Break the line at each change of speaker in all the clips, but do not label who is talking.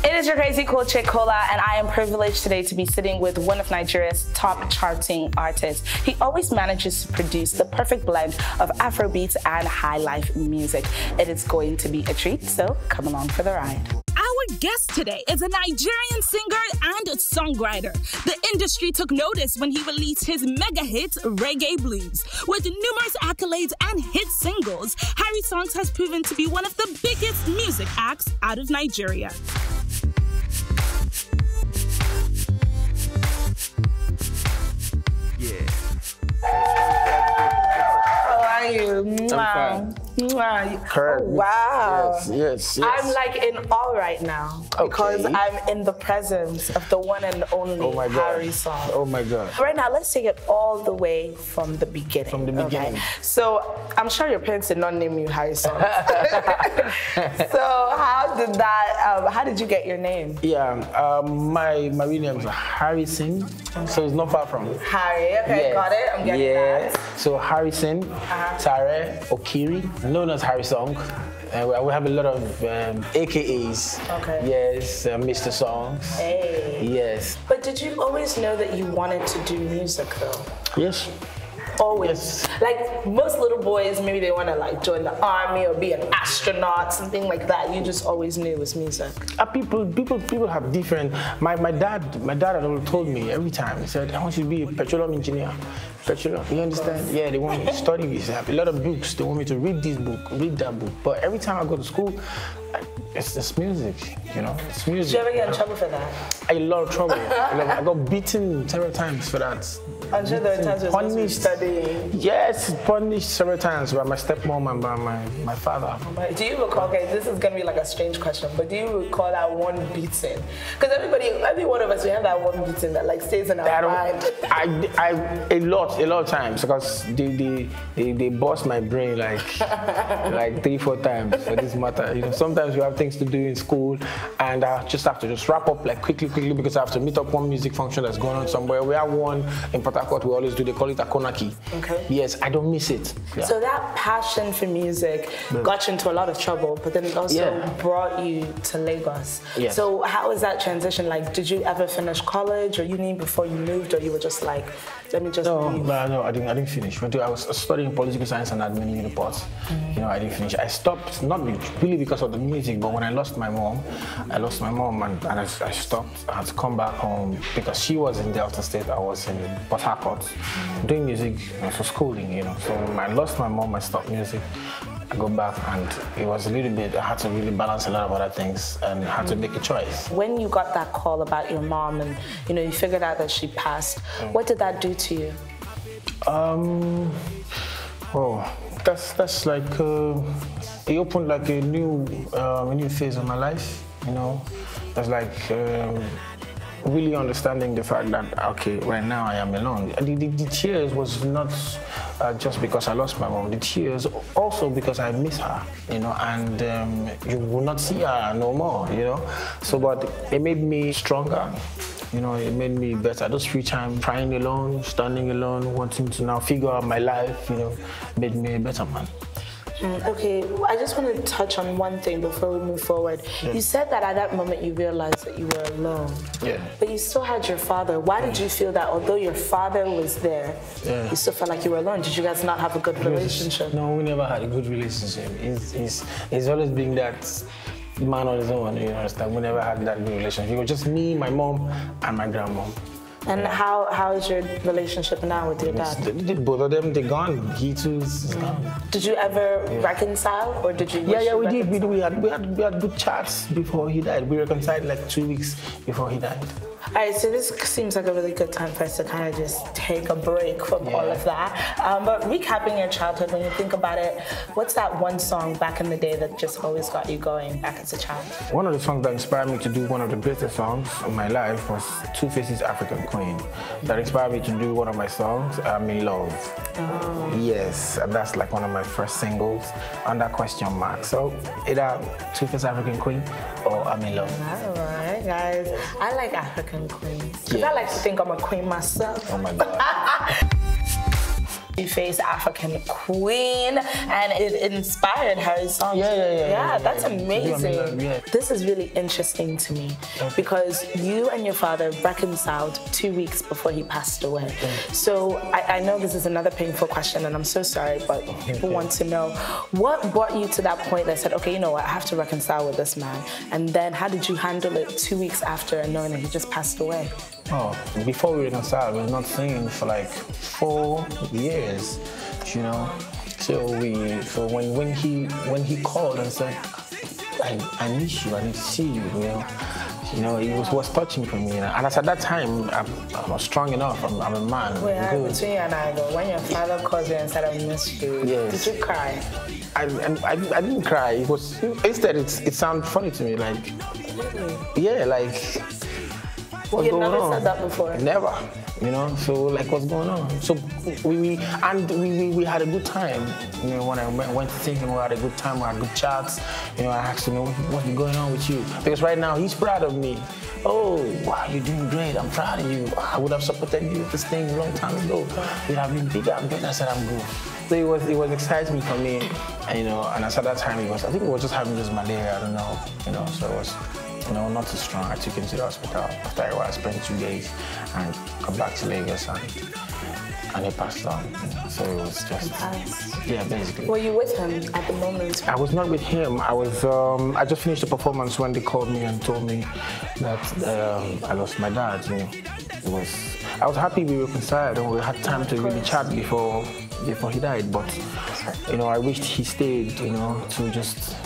It is your crazy cool chick Kola, and I am privileged today to be sitting with one of Nigeria's top charting artists. He always manages to produce the perfect blend of Afrobeats and high life music. It is going to be a treat, so come along for the ride.
Our guest today is a Nigerian singer and songwriter. The industry took notice when he released his mega hit, Reggae Blues. With numerous accolades and hit singles, Harry Songs has proven to be one of the biggest music acts out of Nigeria.
How are you?
I'm fine.
Oh, wow.
Yes.
I'm like in awe right now because I'm in the presence of the one and only Harry Songs.
Oh my God.
Right now, let's take it all the way from the beginning.
From the beginning.
Okay? So I'm sure your parents did not name you Harry Songs. So how did you get your name?
Yeah, my real name is Harrison, so it's not far from
Harry. Okay,
yes.
got it. I'm getting that.
So Harrison, Tare Okiri, known as Harry Song. We have a lot of AKAs. Okay. Yes, Mr. Songs.
Hey.
Yes.
But did you always know that you wanted to do music though?
Yes.
Always.
Yes.
Like most little boys, maybe they want to like join the army or be an astronaut, something like that. You just always knew it was music.
People have different. My dad had always told me every time. He said, "I want you to be a petroleum engineer." Petroleum, you understand? Yeah, they want me to study this. They have a lot of books. They want me to read this book, read that book. But every time I go to school, it's music. You know, it's music.
Did you ever get in trouble for that?
A lot of trouble. I got beaten several times for that.
I'm sure there were times you were studying.
Yes, punished several times by my stepmom and by my father.
But do you recall, okay, this is going to be like a strange question, but do you recall that one beating? Because every one of us, we have that one beating that like stays in our mind.
A lot of times, because they bust my brain like 3-4 times for this matter. You know, sometimes you have things to do in school, and I just have to wrap up like quickly because I have to meet up one music function that's going on somewhere. We have one in Port Harcourt, we always do, they call it a konaki. Okay. Yes, I don't miss it. Yeah.
So that passion for music got you into a lot of trouble, but then it also brought you to Lagos. Yeah. So how was that transition? Like, did you ever finish college or uni before you moved, or you were just like, let me just leave?
No, I didn't finish. I was studying political science and admin in Uniport. You know, I didn't finish. I stopped, not really because of the music, but when I lost my mom and I stopped. I had to come back home because she was in Delta State, I was in Port Harcourt, doing music for schooling, you know. So when I lost my mom, I stopped music. I go back, and it was a little bit, I had to really balance a lot of other things and I had to make a choice. When
you got that call about your mom and, you know, you figured out that she passed, what did that do to you? That's
like, it opened like a new phase of my life, you know. That's like, really understanding the fact that, okay, right now I am alone. The tears was not just because I lost my mom. The tears also because I miss her, you know, and you will not see her no more, you know. So, but it made me stronger. You know, it made me better. Those free time, crying alone, standing alone, wanting to now figure out my life, you know, made me a better man.
Okay, I just want to touch on one thing before we move forward. You said that at that moment you realized that you were alone. Yeah. But you still had your father. Why did you feel that although your father was there, you still felt like you were alone? Did you guys not have a good relationship?
No, we never had a good relationship. He's always been that man on his own, you understand? We never had that good relationship. It was just me, my mom, and my grandmom.
And how is your relationship now with your dad?
Both of them, they're gone. He too is gone.
Did you ever reconcile, or did you?
Yeah, we did. We had good chats before he died. We reconciled like 2 weeks before he died.
All right, so this seems like a really good time for us to kind of just take a break from all of that. But recapping your childhood, when you think about it, what's that one song back in the day that just always got you going back as a child?
One of the songs that inspired me to do one of the greatest songs of my life was Two Faces African Queen. That inspired me to do one of my songs, I'm in Love. Oh. Yes, and that's like one of my first singles under question mark. So either Two Faces African Queen or I'm in Love.
All right, guys. I like African queens. Because I like to think I'm a queen myself.
Oh my God.
You face African Queen, and it inspired Harry's song.
Yeah,
that's amazing. This is really interesting to me because you and your father reconciled 2 weeks before he passed away. So I know this is another painful question, and I'm so sorry, but people want to know what brought you to that point that said, okay, you know what, I have to reconcile with this man. And then how did you handle it 2 weeks after knowing that he just passed away?
Oh, before we reconciled, we were not singing for like 4 years, you know. So when he called and said, I miss you, I need to see you, you know, it was touching for me. And as at that time, I was strong enough. I'm a man.
Wait, between you and I, though, when your father called you and said, I miss you, did you cry?
I didn't cry. It was instead. It sounded funny to me, like, yeah, like. What's
You've
going
never
on?
said that before?
Never, you know, so like what's going on? So we had a good time, you know, when I went to see him, we had a good time, we had good chats, you know, I asked him, what's going on with you? Because right now he's proud of me. Oh, wow, you're doing great, I'm proud of you. I would have supported you with this thing a long time ago. We'd have been bigger and better. I said, I'm good. So it was exciting for me, and, you know, and as at that time I think it was just having just malaria, I don't know, you know, so it was, you know, not too strong. I took him to the hospital. After a while, I spent 2 days and come back to Lagos and he passed on. You know? So it was just, yeah, basically.
Were you with him at the moment?
I was not with him. I was. I just finished the performance when they called me and told me that I lost my dad. You know, I was happy we reconciled and we had time to really chat before he died. But you know, I wished he stayed. You know,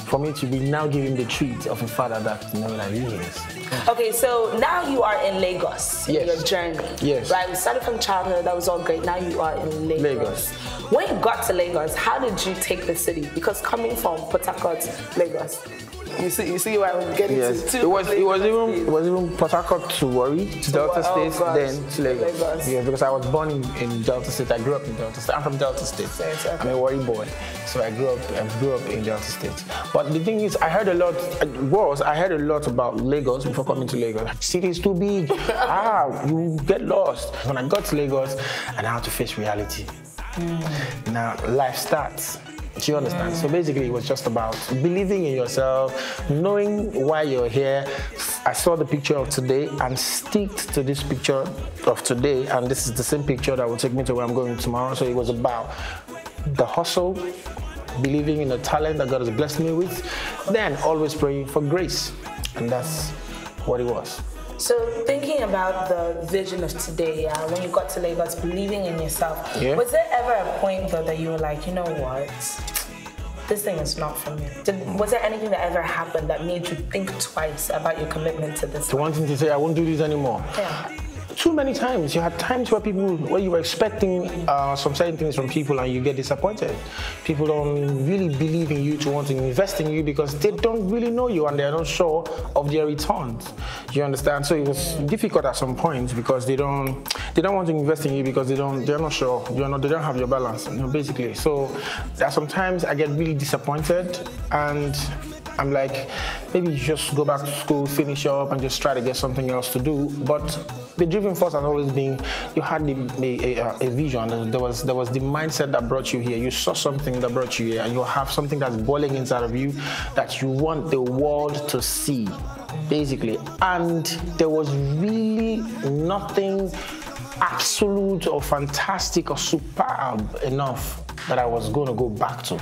for me to be now giving the treat of a father that, you know, like he is.
Okay, so now you are in Lagos, in your journey.
Yes.
Right, we started from childhood, that was all great. Now you are in Lagos. When you got to Lagos, how did you take the city? Because coming from Port Harcourt, Lagos, you see where I'm getting to.
It was even Port Harcourt to Warri, to Delta State, then to Lagos. Yeah, because I was born in Delta State. I grew up in Delta State. I'm from Delta State. I'm a Warri boy, so I grew up in Delta State. But the thing is, I heard a lot about Lagos before coming to Lagos. City is too big. You get lost. When I got to Lagos, and I had to face reality. Now life starts. Do you understand? So basically, it was just about believing in yourself, knowing why you're here. I saw the picture of today and stick to this picture of today, and this is the same picture that will take me to where I'm going tomorrow. So it was about the hustle, believing in the talent that God has blessed me with, then always praying for grace, and that's what it was.
So thinking about the vision of today, when you got to Lagos, believing in yourself, was there ever a point though that you were like, you know what, this thing is not for me? Was there anything that ever happened that made you think twice about your commitment to this?
To wanting to say, I won't do this anymore.
Yeah.
Too many times. You had times where you were expecting some certain things from people and you get disappointed. People don't really believe in you to want to invest in you because they don't really know you and they're not sure of their returns. You understand? So it was difficult at some points because they don't want to invest in you because they're not sure. They don't have your balance, you know, basically. So there are sometimes I get really disappointed and I'm like, maybe you just go back to school, finish up, and just try to get something else to do. But the driving force has always been, you had a vision. There was the mindset that brought you here. You saw something that brought you here, and you have something that's boiling inside of you that you want the world to see, basically. And there was really nothing absolute or fantastic or superb enough that I was going to go back to.
All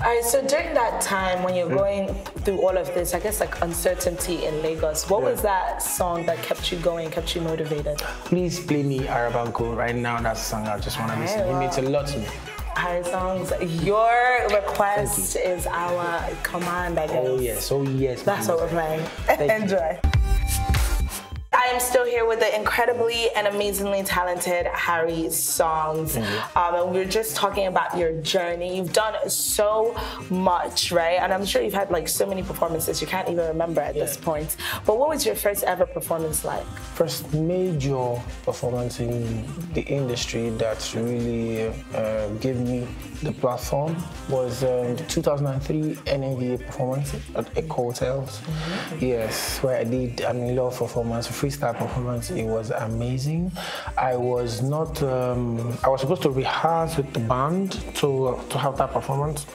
right, so during that time when you're going through all of this, I guess like uncertainty in Lagos, what was that song that kept you going, kept you motivated?
Please play me Arabanko right now. That's the song I just want to listen. It means a lot to me.
Our songs, your request is our command, I guess.
Oh yes.
That's what we're playing. Enjoy. I am still here with the incredibly and amazingly talented Harry Songs. And we were just talking about your journey. You've done so much, right? And I'm sure you've had like so many performances you can't even remember at this point. But what was your first ever performance like? First
major performance in the industry that really gave me the platform was the 2003 NNVA performance at Echo Hotels. Yes, where I did I'm in Love performance, freestyle released that performance, it was amazing. I was not, I was supposed to rehearse with the band to have that performance.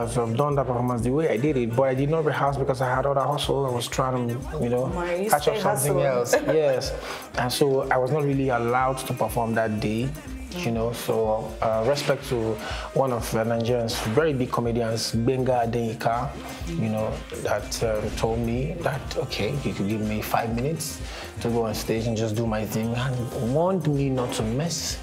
So I've done that performance the way I did it, but I did not rehearse because I had other hustle. I was trying to, you know, catch up something else. Yes. And so I was not really allowed to perform that day. You know, so respect to one of Nigeria's very big comedians, Benga Adeika, you know, that told me that, okay, you could give me 5 minutes to go on stage and just do my thing, and warned me not to mess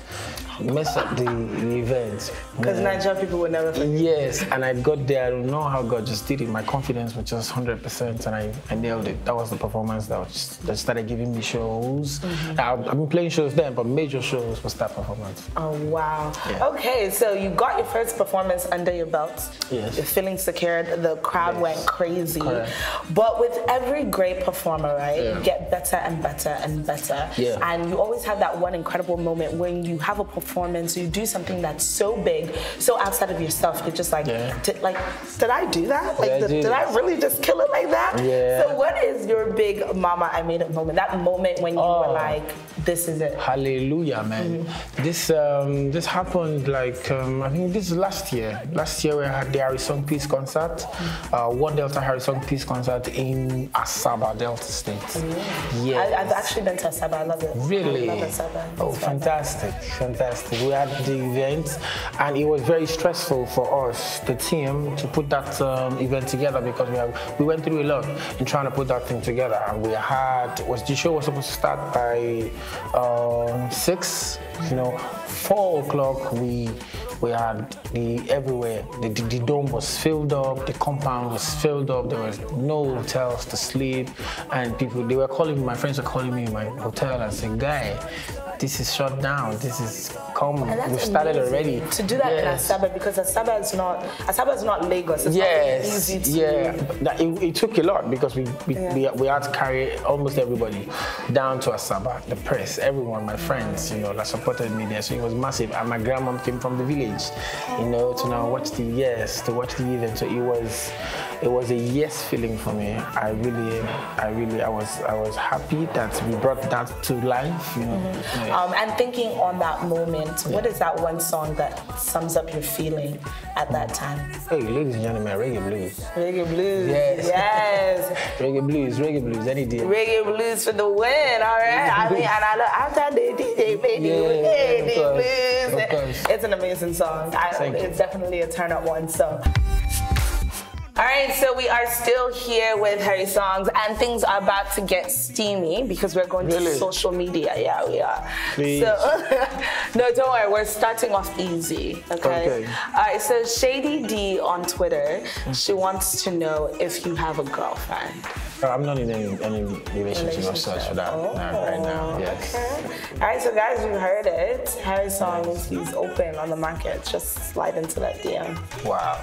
up the event.
Because Nigerian people would never forget.
Yes, and I got there. I don't know how God just did it. My confidence was just 100%, and I nailed it. That was the performance that started giving me shows. I've been playing shows then, but major shows was that performance.
Oh, wow. Yeah. Okay, so you got your first performance under your belt.
Yes.
You're feeling secured. The crowd went crazy.
Correct.
But with every great performer, right, you get better and better and better.
Yeah.
And you always have that one incredible moment when you have a performance, you do something that's so big, so outside of yourself, you're just like, did I do that? Like, did I really just kill it like that?
Yeah.
So what is your big mama I made it moment? That moment when you were like, this is it.
Hallelujah, man. This happened like, I think this is last year. Last year we had the Harry Song Peace concert, One Delta Harry Song Peace concert in Asaba, Delta State.
Yes. I've actually been to Asaba, I love it.
Really?
I love Asaba.
Oh, fantastic, fantastic. We had the event, and it was very stressful for us, the team, to put that event together, because we went through a lot in trying to put that thing together. And the show was supposed to start by 6, you know, 4 o'clock. We had everywhere. The dome was filled up, the compound was filled up, there was no hotels to sleep, and they were calling me, my friends were calling me in my hotel and saying, guy, this is shut down, this is we started already.
To do that in Asaba, because Asaba is not Lagos. It's not easy to
it took a lot, because we had to carry almost everybody down to Asaba, the press, everyone, my friends, you know, that supported me there. So it was massive. And my grandmom came from the village, you know, to now watch the event. So it was a yes feeling for me. I was happy that we brought that to life, you know.
And thinking on that moment, what is that one song that sums up your feeling at that time?
Hey, ladies and gentlemen, reggae blues.
Reggae blues.
Yes.
Yes.
reggae blues, any day.
Reggae blues for the win, all right? I mean, and I look after the DJ, baby, blues. It's an amazing song. It's definitely a turn-up one, so. All right, so we are still here with Harry Songs, and things are about to get steamy because we're going to social media. Yeah, we are.
Please.
So, no, don't worry. We're starting off easy, okay? All right, so Shady D on Twitter, she wants to know if you have a girlfriend.
I'm not in any relationship or such for that right now. Yes.
Okay. All right, so guys, you heard it. Harry Songs, he's open on the market. Just slide into that DM.
Wow,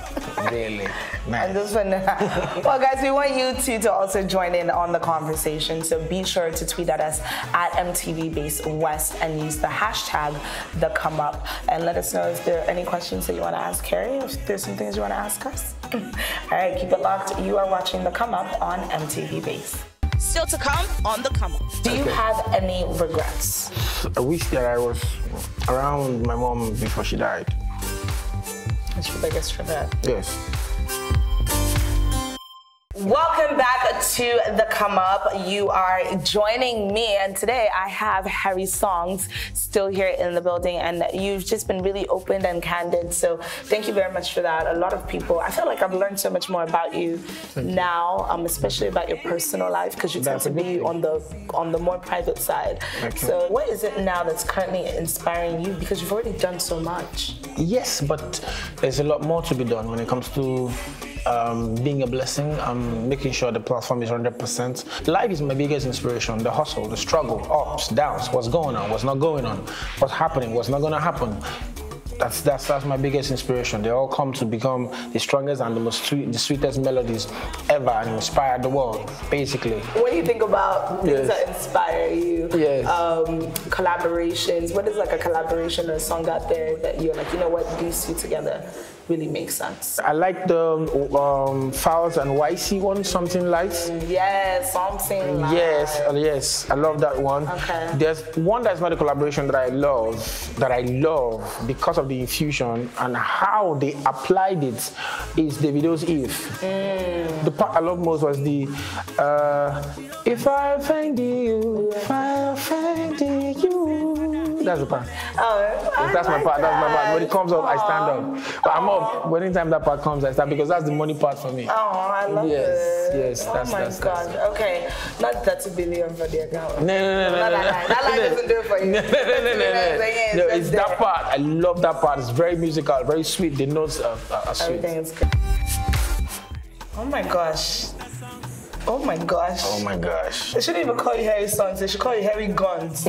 really? Nice.
Well, guys, we want you to also join in on the conversation. So be sure to tweet at us at MTVBaseWest and use the hashtag #TheComeUp, and let us know if there are any questions that you want to ask Harry, if there's some things you want to ask us. All right, keep it locked. You are watching The Come Up on MTV Base.
Still to come on The Come Up.
Do you have any regrets?
I wish that I was around my mom before she died.
What's your biggest regret?
Yes.
Welcome back to The Come Up. You are joining me, and today I have Harry Songs still here in the building, and you've just been really open and candid, so thank you very much for that. A lot of people, I feel like I've learned so much more about you now, especially about your personal life, because you tend to be on the more private side. So what is it now that's currently inspiring you, because you've already done so much?
Yes, but there's a lot more to be done when it comes to being a blessing, making sure the platform is 100%. Life is my biggest inspiration. The hustle, the struggle, ups, downs, what's going on, what's not going on, what's happening, what's not going to happen. That's my biggest inspiration. They all come to become the strongest and the sweetest melodies ever and inspire the world, basically.
When you think about things that inspire you, collaborations, what is like a collaboration or a song out there that you're like, you know what, these two together really makes sense?
I like the Fowls and YC one, Something Light.
Yes, Something Light.
Yes, I love that one.
Okay.
There's one that's not a collaboration that I love because of the infusion and how they applied it is Davido's If. The part I love most was the if I offend you, if I offend you. That's the part. That's my part. When it comes up, I stand up. But I'm up. When anytime that part comes, I stand because that's the money part for me.
Oh, I love it.
Yes,
oh my God. Okay, not 30 billion for the account.
No.
That line doesn't do it for you.
No, it's that part. I love that part. It's very musical, very sweet. The notes are sweet.
Everything is good. Oh my gosh. Oh my gosh.
Oh my gosh.
They shouldn't even call you Harry Sons. They should call you Harry Guns.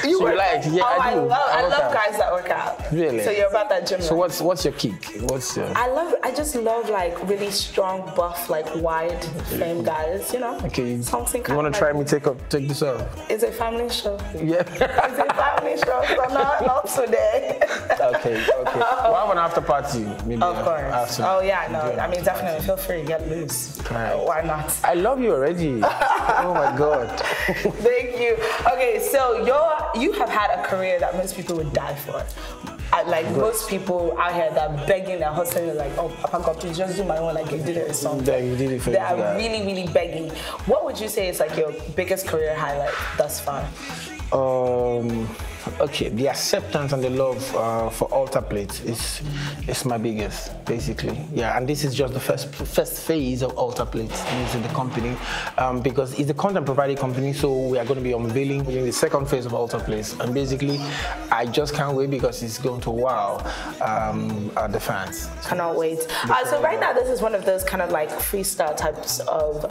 You work out.
Yeah, I do.
I love guys that work out.
Really?
So you're about that gym.
So what's your kick?
I just love like really strong, buff, like wide frame guys, you know?
Okay.
Something
you want to try me take this up?
It's a family show.
Yeah.
It's a family show, so not today.
Okay. We'll have an after party. Maybe
of course. Oh yeah, no. I mean, definitely feel free to get loose.
Right.
Why not?
I love you already. Oh my God.
Thank you. Okay, so you have had a career that most people would die for. Most people out here that are begging, they're hustling, they're like, oh, Papa God, please just do my own, like you did it or something.
Yeah, you did it for
They are really, really begging. What would you say is like your biggest career highlight thus far?
Okay, the acceptance and the love for altar plates is my biggest, basically. Yeah, and this is just the first phase of altar plates in the company, because it's a content providing company, so we are going to be unveiling the second phase of altar plates, and basically, I just can't wait because it's going to wow the fans.
Cannot wait. So right now, this is one of those kind of like freestyle types of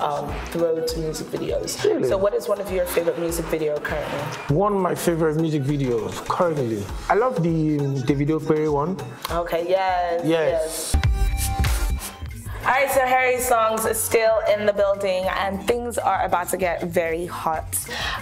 throw to music videos.
Really?
So what is one of your favorite music videos currently?
One of my favorite music videos currently. I love the Davido Perry one.
Okay, yes. All right, so Harry's songs is still in the building and things are about to get very hot.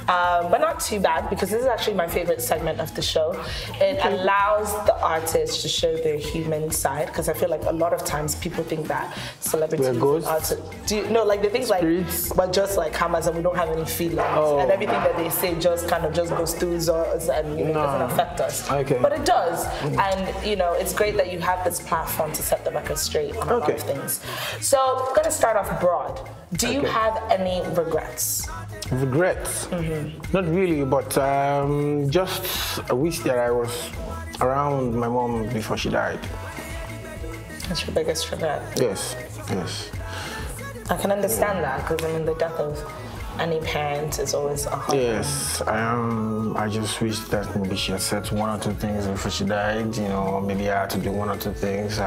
But not too bad because this is actually my favorite segment of the show. It allows the artists to show their human side because I feel like a lot of times people think that celebrities and artists, they think spirits. Like, but just like hammers and we don't have any feelings and everything that they say just kind of just goes through us and doesn't affect us.
Okay.
But it does. And it's great that you have this platform to set the record straight on a lot of things. So, I'm going to start off broad. Do you have any regrets?
Regrets? Not really, but just a wish that I was around my mom before she died.
That's your biggest regret?
Yes.
I can understand that because, the death of any parent is always a hard one.
Yes, I just wish that maybe she had said one or two things before she died, maybe I had to do one or two things.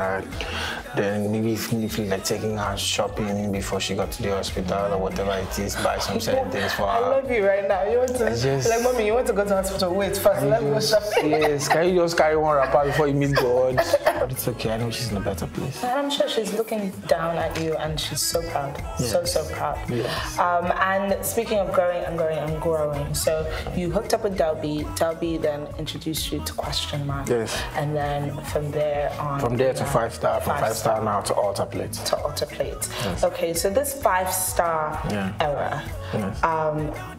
Then maybe feel like taking her shopping before she got to the hospital or whatever it is, buy some certain things for her.
I love you right now. You want to, like, Mommy, you want to go to the hospital? Wait, first, let me go shopping.
Yes, can you just carry one wrapper before you meet God? But it's okay, I know she's in a better place.
And I'm sure she's looking down at you and she's so proud, so proud.
Yes.
And speaking of growing, so you hooked up with Delby then introduced you to Question Mark.
Yes.
And then from there on.
From there to 5-star, from 5-star now to altar plate. Yes.
Okay, so this 5-star era,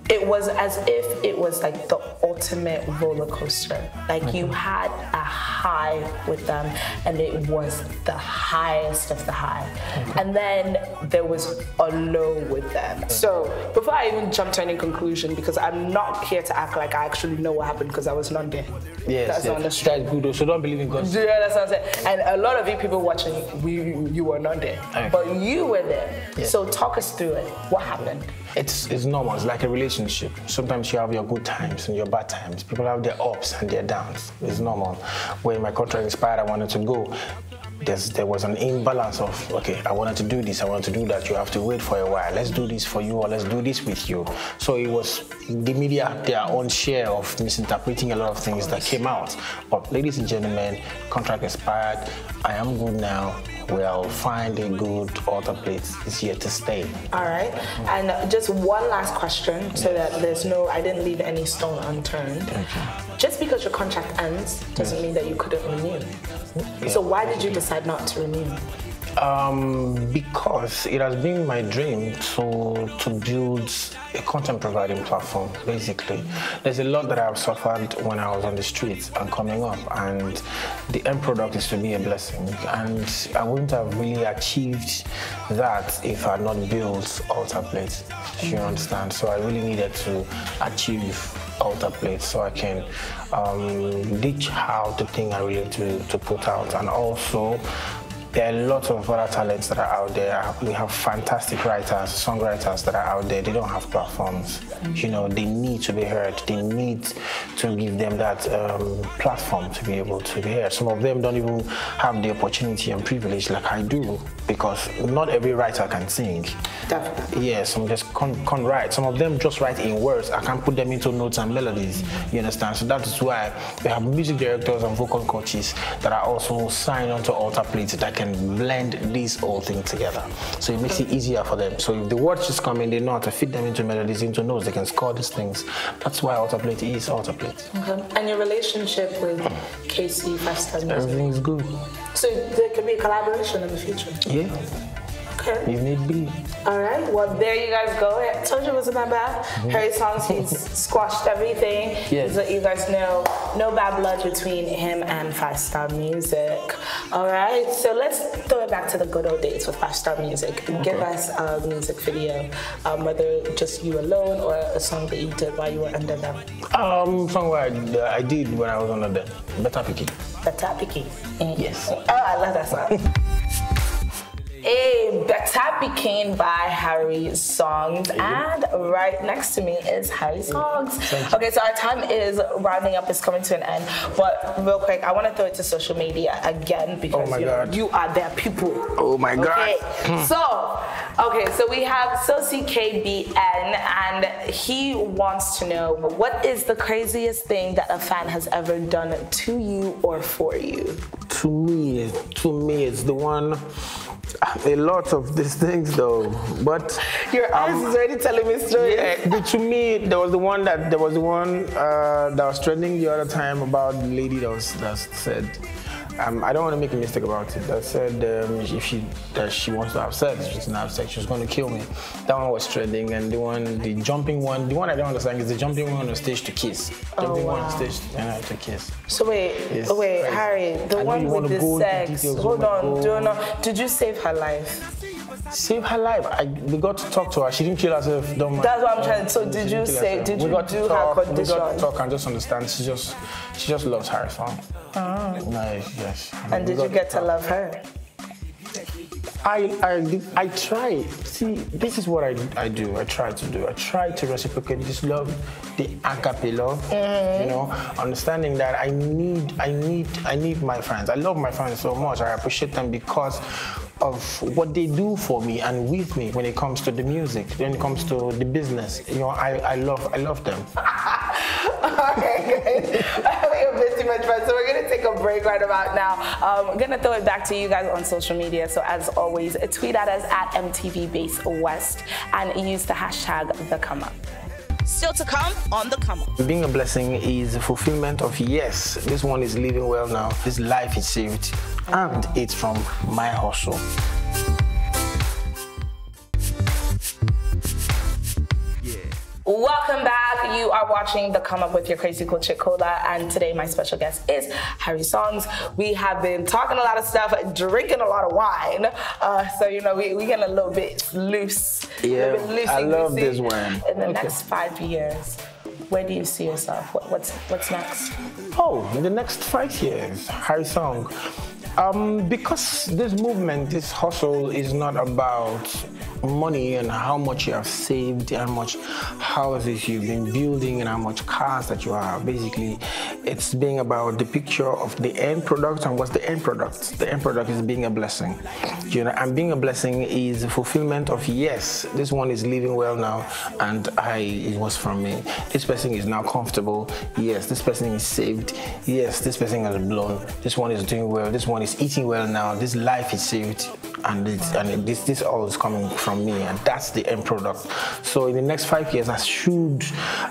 it was as if it was like the ultimate roller coaster. Like you had a high with them and it was the highest of the high. And then there was a low with them. So before I even jump to any conclusion, because I'm not here to act like I actually know what happened because I was not there.
Yes, that's good. So don't believe in God.
Yeah, that's what I'm saying. And a lot of you people watching, you were not there. Okay. But you were there. Yeah. So talk us through it. What happened?
It's normal. It's like a relationship. Sometimes you have your good times and your bad times. People have their ups and their downs. It's normal. When my contract expired, I wanted to go. there was an imbalance of, okay, I wanted to do this, I wanted to do that, you have to wait for a while, let's do this for you or let's do this with you. So it was the media had their own share of misinterpreting a lot of things that came out. But ladies and gentlemen, contract expired, I am good now, we'll find a good author plate, it's here to stay.
All right, and just one last question so that there's I didn't leave any stone unturned. Okay. Just because your contract ends doesn't mean that you couldn't renew. Yeah. So why did you decide not to renew?
Because it has been my dream to build a content providing platform, basically. There's a lot that I've suffered when I was on the streets and coming up, and the end product is to be a blessing. And I wouldn't have really achieved that if I had not built Altar Plate. You understand? So I really needed to achieve Altar Plate so I can reach out the thing I really to put out. And also, there are lots of other talents that are out there. We have fantastic writers, songwriters that are out there. They don't have platforms. You know, they need to be heard. They need to give them that platform to be able to be heard. Some of them don't even have the opportunity and privilege like I do, because not every writer can sing.
Definitely.
Yeah, some just can't write. Some of them just write in words. I can't put them into notes and melodies. You understand? So that is why we have music directors and vocal coaches that are also signed onto Altar Plate that can blend this whole thing together. So it makes it easier for them. So if the words just come in, they know how to fit them into melodies, into notes. They can score these things. That's why Altar Plate is Altar Plate.
Okay. And your relationship with KC, 5-Star Music?
Everything is good.
So there could be a collaboration in the future?
Yeah.
Okay.
If need be.
All right. Well, there you guys go. I told you it wasn't that bad. Harry Songs, he's squashed everything.
Yes.
So you guys know, no bad blood between him and 5-Star Music. All right. So let's throw it back to the good old days with 5-Star Music. Okay. Give us a music video, whether just you alone or a song that you did while you were under them.
Song where I did when I was under them. Better Picking.
Better Picking.
Yes.
Oh, I love that song. A Better Picking by Harry Songs, and right next to me is Harry Songs. Okay, so our time is rounding up, it's coming to an end, but real quick, I want to throw it to social media again because you are their people.
Oh my God.
Okay, so we have SoCKBN, and he wants to know, what is the craziest thing that a fan has ever done to you or for you?
To me, it's the one. A lot of these things, though, but
your eyes is already telling me stories.
Yeah, to me, there was the one that was trending the other time about the lady that said, I don't want to make a mistake about it. That said, if she wants to have sex, she's going to have sex. She's going to kill me. That one was trending, and the jumping one, the one I don't understand is the jumping one on the stage to kiss. Jumping one on stage to kiss.
So wait, Harry, the one with the sex. Hold on, did you save her life?
Save her life. We got to talk to her. She didn't kill herself. Don't mind.
That's what I'm trying to. So did you do her condition?
We got to talk and just understand. She just loves Harry Song. Nice, yes.
And did you get to love her?
I try. See, this is what I do. I try to reciprocate this love, the agape love. You know, understanding that I need my fans. I love my fans so much. I appreciate them because of what they do for me and with me when it comes to the music, when it comes to the business. You know, I love them.
Okay, guys. We have been too much fun, so we're gonna take a break right about now. I'm gonna throw it back to you guys on social media. So as always, tweet at us at MTVBaseWest and use the hashtag #TheComeUp.
Still to come on The Come Up.
Being a blessing is a fulfillment of yes, this one is living well now, this life is saved, and it's from my hustle.
Welcome back. You are watching The Come Up with your crazy cool chick Cola, and today my special guest is Harry Songs. We have been talking a lot of stuff, drinking a lot of wine, so you know we get a little bit loose.
Yeah, I love this wine.
In the next 5 years, where do you see yourself? What's next?
Oh, in the next 5 years, Harry Song. Because this movement, this hustle is not about money and how much you have saved, how much houses you've been building, and how much cars that you have. Basically, it's being about the picture of the end product. And what's the end product? The end product is being a blessing. You know, and being a blessing is the fulfillment of, yes, this one is living well now, and it was from me. This person is now comfortable. Yes, this person is saved. Yes, this person has blown. This one is doing well. This one is eating well now. This life is saved, and this all is coming from me, and that's the end product. So in the next 5 years, I should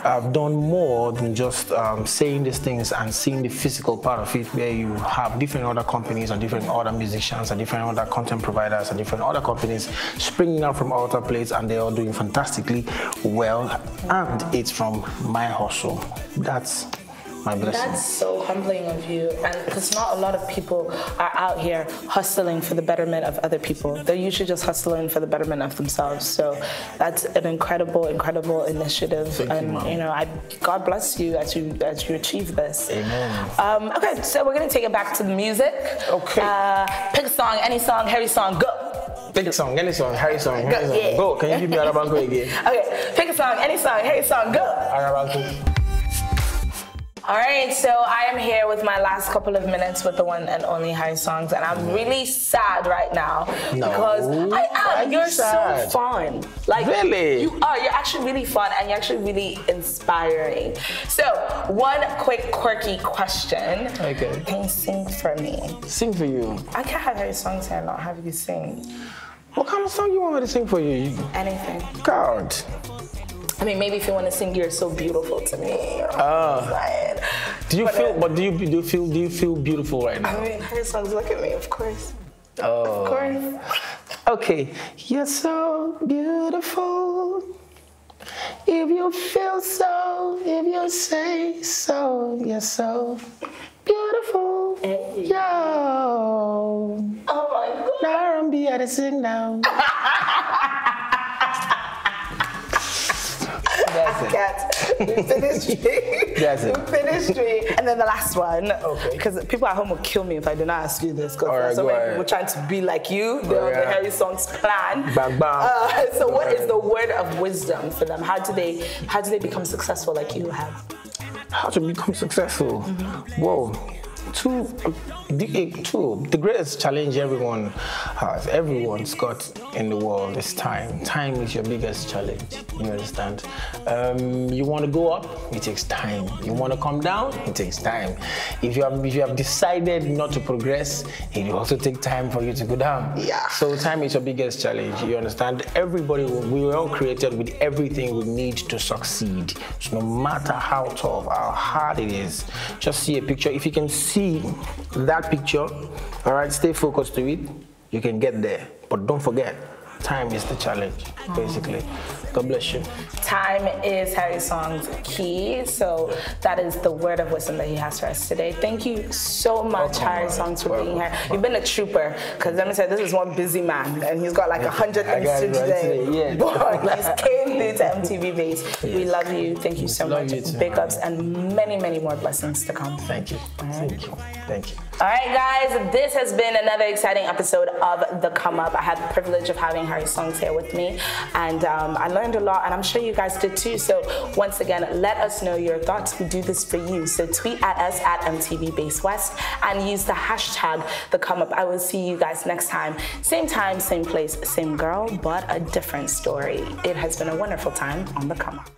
have done more than just saying these things and seeing the physical part of it, where you have different other companies and different other musicians and different other content providers and different other companies springing out from outer plates, and they're all doing fantastically well, and it's from my hustle. That's my blessing.
That's so humbling of you, and because not a lot of people are out here hustling for the betterment of other people. They're usually just hustling for the betterment of themselves. So that's an incredible initiative.
Thank you,
you know, God bless you as you achieve this.
Amen.
Okay, so we're gonna take it back to the music.
Okay.
Pick a song, any song, Harry song, go.
Pick a song, any song, Harry song, yeah. Go. Can you give me Arabanko again?
Okay, pick a song, any song, Harry song, go.
Arabanko.
All right, so I am here with my last couple of minutes with the one and only Harry Songs, and I'm really sad right now because I am. You're so fun. Like,
really?
You are. You're actually really fun, and you're actually really inspiring. So, one quick quirky question.
Okay.
Can you sing for me?
Sing for you.
I can't have Harry Songs here and not have you sing.
What kind of song you want me to sing for you?
Anything.
God.
I mean, maybe if you want to sing, "You're So Beautiful to Me."
Do you feel beautiful right now?
I mean, Harry Songs, look at me, of course.
Oh.
Of course.
Okay. You're so beautiful. If you feel so, if you say so, you're so beautiful. Yo.
Oh my God.
Now I'm be at to sing now.
We finished
That's it.
We finished and then the last one.
Okay.
Because people at home will kill me if I do not ask you this. Because
right,
so many people trying to be like you. They're on the Harry Songs plan.
Bang, bang.
So what is the word of wisdom for them? How do they become successful like you have?
How to become successful? Whoa. The greatest challenge everyone's got in the world is time. Time is your biggest challenge. You understand? You want to go up, it takes time. You want to come down, it takes time. If you have decided not to progress, it will also take time for you to go down.
Yeah.
So time is your biggest challenge. You understand? We were all created with everything we need to succeed. So no matter how tough, how hard it is, just see a picture. If you can see that picture, all right, stay focused to it, you can get there. But don't forget, time is the challenge, basically. God bless you.
Time is Harry Song's key. So that is the word of wisdom that he has for us today. Thank you so much, Harry Songs, for being here. You've been a trooper, because let me say, this is one busy man, and he's got like 100 things to do.
Yeah.
But he's came through to MTV Base. Yes. We love you. Thank you so much. Big ups and many, many more blessings to come.
Thank you. Thank you. Thank you.
All right, guys, this has been another exciting episode of The Come Up. I had the privilege of having Harry Songs here with me, and I learned a lot, and I'm sure you guys did too. So once again, let us know your thoughts. We do this for you. So tweet at us at MTV Base West and use the hashtag The Come Up. I will see you guys next time, same place, same girl, but a different story. It has been a wonderful time on The Come Up.